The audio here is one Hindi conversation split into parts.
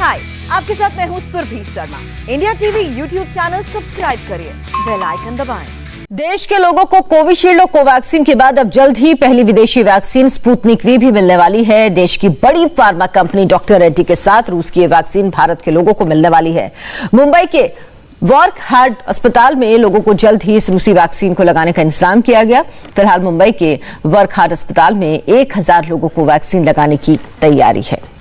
हाय, आपके साथ मैं हूँ Surabhi Sharma. India TV YouTube channel subscribe करिए, बेल आइकन दबाएं। देश के लोगों को कोविशील्ड और कोवैक्सीन के बाद अब जल्द ही पहली विदेशी वैक्सीन स्पुतनिक वी भी मिलने वाली है। देश की बड़ी फार्मा कंपनी डॉक्टर रेड्डी के साथ रूस की ये वैक्सीन भारत के लोगों को मिलने वाली है। मुंबई के वॉर्क हार्ट अस्पताल में लोगों को जल्द ही इस रूसी वैक्सीन को लगाने का इंतजाम किया गया। फिलहाल मुंबई के वॉर्क हार्ट अस्पताल में 1000 लोगों को वैक्सीन लगाने की तैयारी है।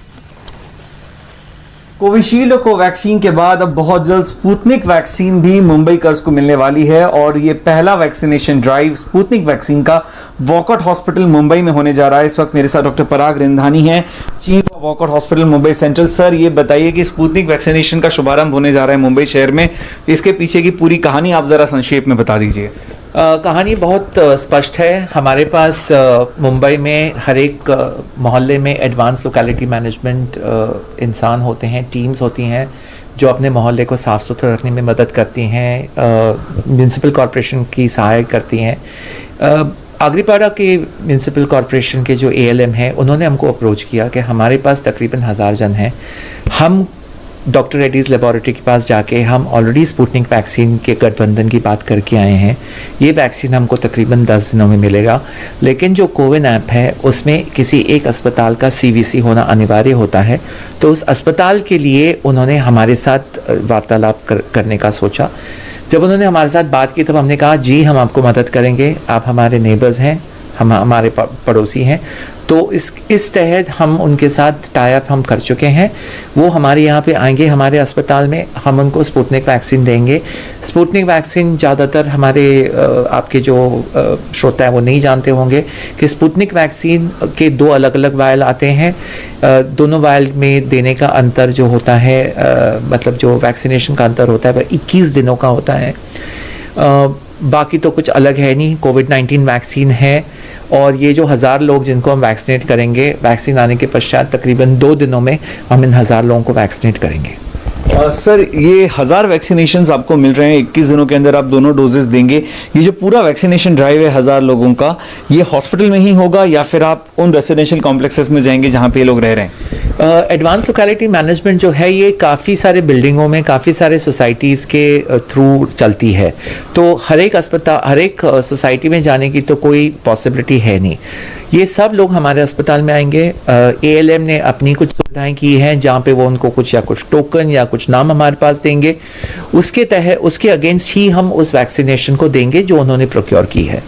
कोविशील्ड और कोवैक्सीन के बाद अब बहुत जल्द स्पुतनिक वैक्सीन भी मुंबईकर्स को मिलने वाली है और ये पहला वैक्सीनेशन ड्राइव स्पुतनिक वैक्सीन का वॉकआउट हॉस्पिटल मुंबई में होने जा रहा है। इस वक्त मेरे साथ डॉक्टर पराग रिंधानी हैं, chief of Wockhardt hospital Mumbai central. Sir, ये बताइए कि स्पुतनिक वैक्सीनेशन का शुभारंभ होने जा रहा है मुंबई शहर में, इसके पीछे की पूरी कहानी आप जरा संक्षेप में बता दीजिए। कहानी बहुत स्पष्ट है। हमारे पास मुंबई में हर एक मोहल्ले में एडवांस लोकेलिटी मैनेजमेंट इंसान होते हैं, टीम्स होती हैं जो अपने मोहल्ले को साफ़ सुथरा रखने में मदद करती हैं, म्यूनसिपल कॉरपोरेशन की सहायता करती हैं। आगरीपाड़ा के म्यूनसिपल कॉरपोरेशन के जो ALM हैं उन्होंने हमको अप्रोच किया कि हमारे पास तकरीबन 1000 जन हैं, हम डॉक्टर रेड्डीज़ लेबॉरेटरी के पास जाके हम ऑलरेडी स्पुतनिक वैक्सीन के गठबंधन की बात करके आए हैं। ये वैक्सीन हमको तकरीबन 10 दिनों में मिलेगा, लेकिन जो कोविन ऐप है उसमें किसी एक अस्पताल का CVC होना अनिवार्य होता है। तो उस अस्पताल के लिए उन्होंने हमारे साथ वार्तालाप करने का सोचा। जब उन्होंने हमारे साथ बात की तब हमने कहा जी हम आपको मदद करेंगे, आप हमारे नेबर्स हैं, हम हमारे पड़ोसी हैं। तो इस तहत हम उनके साथ टाई अप हम कर चुके हैं। वो हमारे यहाँ पे आएंगे, हमारे अस्पताल में हम उनको स्पुतनिक वैक्सीन देंगे। स्पुतनिक वैक्सीन ज़्यादातर हमारे आपके जो श्रोता है वो नहीं जानते होंगे कि स्पुतनिक वैक्सीन के 2 अलग अलग वायल आते हैं। दोनों वायल में देने का अंतर जो होता है, मतलब जो वैक्सीनेशन का अंतर होता है वह 21 दिनों का होता है। बाकी तो कुछ अलग है नहीं। कोविड-19 वैक्सीन है और ये जो 1000 लोग जिनको हम वैक्सीनेट करेंगे, वैक्सीन आने के पश्चात तकरीबन 2 दिनों में हम इन 1000 लोगों को वैक्सीनेट करेंगे। सर, ये 1000 वैक्सीनेशंस आपको मिल रहे हैं, 21 दिनों के अंदर आप दोनों डोजेस देंगे। ये जो पूरा वैक्सीनेशन ड्राइव है 1000 लोगों का, ये हॉस्पिटल में ही होगा या फिर आप उन रेसिडेंशियल कॉम्प्लेक्सेस में जाएंगे जहाँ पे ये लोग रह रहे हैं? एडवांस लोकेलिटी मैनेजमेंट जो है ये काफ़ी सारे बिल्डिंगों में, काफ़ी सारे सोसाइटीज़ के थ्रू चलती है। तो हर एक अस्पताल, हर एक सोसाइटी में जाने की तो कोई पॉसिबिलिटी है नहीं। ये सब लोग हमारे अस्पताल में आएंगे। ALM ने अपनी कुछ सुविधाएं की हैं जहाँ पे वो उनको कुछ टोकन या कुछ नाम हमारे पास देंगे, उसके तहत उसके अगेंस्ट ही हम उस वैक्सीनेशन को देंगे जो उन्होंने प्रोक्योर की है।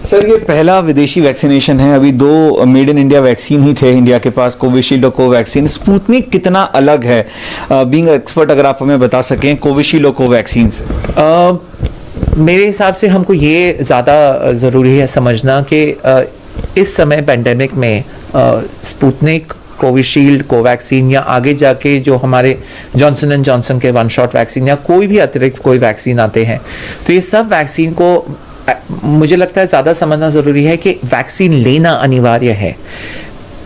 सर, ये पहला विदेशी वैक्सीनेशन है। अभी 2 मेड इन इंडिया वैक्सीन ही थे इंडिया के पास, कोविशील्ड और कोवैक्सीन। स्पुतनिक कितना अलग है, बीइंग एक्सपर्ट अगर आप हमें बता सकें कोविशील्ड और कोवैक्सीन से? मेरे हिसाब से हमको ये ज़्यादा ज़रूरी है समझना कि इस समय पेंडेमिक में स्पुतनिक, कोविशील्ड, कोवैक्सीन या आगे जाके जो हमारे जॉनसन एंड जॉनसन के 1 शॉट वैक्सीन या कोई भी अतिरिक्त कोई वैक्सीन आते हैं, तो ये सब वैक्सीन को मुझे लगता है ज़्यादा समझना ज़रूरी है कि वैक्सीन लेना अनिवार्य है।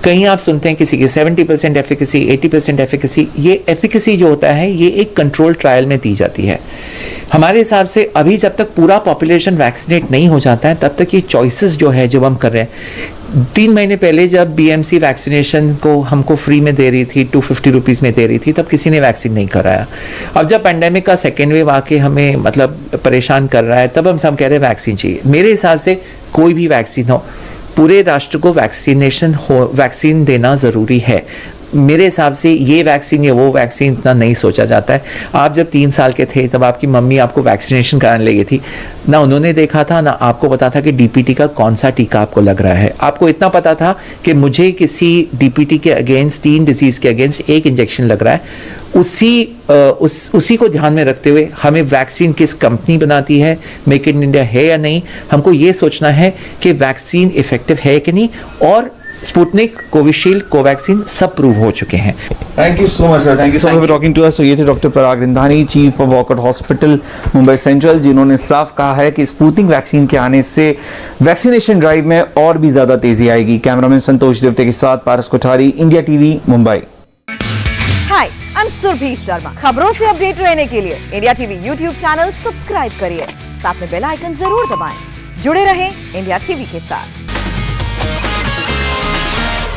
कहीं आप सुनते हैं किसी की 70% एफिकेसी, 80% एफिकेसी। ये एफिकेसी जो होता है ये एक कंट्रोल ट्रायल में दी जाती है। हमारे हिसाब से अभी जब तक पूरा पॉपुलेशन वैक्सीनेट नहीं हो जाता है तब तक ये चॉइसेस जो है जो हम कर रहे हैं। 3 महीने पहले जब BMC वैक्सीनेशन को हमको फ्री में दे रही थी, 250 रुपीज़ में दे रही थी, तब किसी ने वैक्सीन नहीं कराया। अब जब पेंडेमिक का 2nd वेव आके हमें मतलब परेशान कर रहा है, तब हम सब कह रहे हैं वैक्सीन चाहिए। मेरे हिसाब से कोई भी वैक्सीन हो, पूरे राष्ट्र को वैक्सीन देना ज़रूरी है। मेरे हिसाब से ये वैक्सीन या वो वैक्सीन इतना नहीं सोचा जाता है। आप जब 3 साल के थे तब आपकी मम्मी आपको वैक्सीनेशन कराने लगी थी, ना उन्होंने देखा था ना आपको पता था कि DPT का कौन सा टीका आपको लग रहा है। आपको इतना पता था कि मुझे किसी DPT के अगेंस्ट, 3 डिजीज़ के अगेंस्ट 1 इंजेक्शन लग रहा है। उसी को ध्यान में रखते हुए हमें वैक्सीन किस कंपनी बनाती है, मेक इन इंडिया है या नहीं, हमको ये सोचना है कि वैक्सीन इफेक्टिव है कि नहीं। और स्पुतनिक, कोविशील्ड, कोवैक्सीन सब प्रूव हो चुके हैं। Thank you so much sir, thank you so much for talking to us. तो ये थे doctor Parag Rindani, chief of Wockhardt hospital Mumbai central, जिन्होंने साफ कहा है कि स्पुतनिक वैक्सीन के आने से वैक्सीनेशन ड्राइव में और भी ज्यादा तेजी आएगी। कैमरामैन संतोष देवते के साथ Paras Kothari, India TV Mumbai. Hi, I am Surabhi Sharma. खबरों से अपडेट रहने के लिए India TV YouTube channel subscribe करिए, साथ में बेल आइकन जरूर दबाएं। जुड़े रहें इंडिया टीवी के साथ।